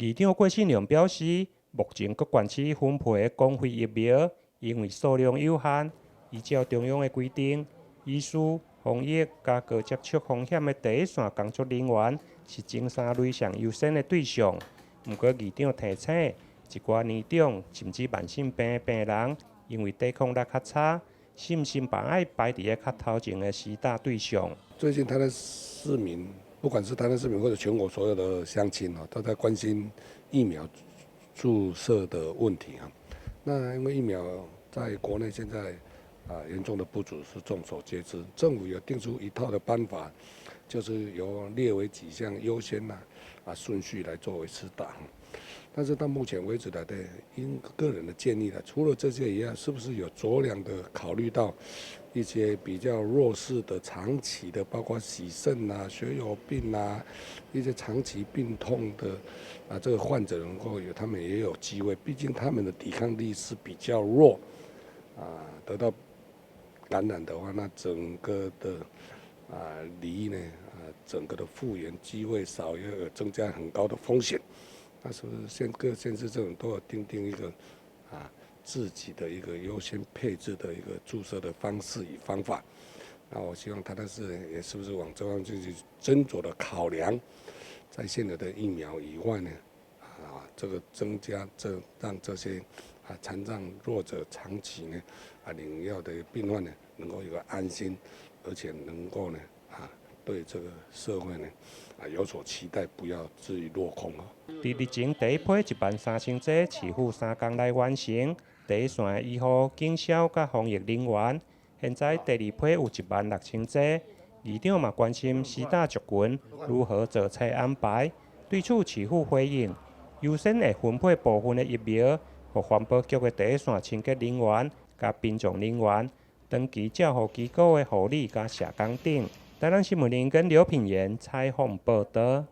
议长郭信良表示，目前各县市分配的公费疫苗因为数量有限，依照中央的规定，医师、防疫加高接触风险的第一线工作人员是前三类上优先的对象。不过，议长提醒，一寡年长甚至慢性病的病人，因为抵抗力较差，信心把爱排伫个较头前的施打对象。最近台南市民，不管是台南市民或者全国所有的乡亲都在关心疫苗注射的问题啊。那因为疫苗在国内现在严重的不足是众所皆知，政府有定出一套的办法，就是由列为几项优先顺序来作为施打。但是到目前为止因个人的建议除了这些以外，是不是有酌量的考虑到一些比较弱势的、长期的，包括洗肾血友病一些长期病痛的这个患者能够他们也有机会，毕竟他们的抵抗力是比较弱得到感染的话，那整个的离整个的复原机会少，也有增加很高的风险。那是不是各县市政府都有定一个自己的一个优先配置的一个注射的方式与方法？那我希望台南市也是不是往这方面去斟酌的考量，在现有的疫苗以外呢，这个增加让这些残障弱者长期呢领药的病患呢能够有个安心，而且能够呢对这个社会呢有所期待，不要至于落空。伫日前第一批13000剂，市府3天内完成。第一线的医护、警消甲防疫人员，现在第二批有16000剂。议长嘛关心施打族群如何做菜安排。对此，市府回应，优先会分配部分的疫苗，予环保局的第一线清洁人员甲殡葬人员，长期照护机构的护理甲社工等。台南新闻林跟刘品言采访报道。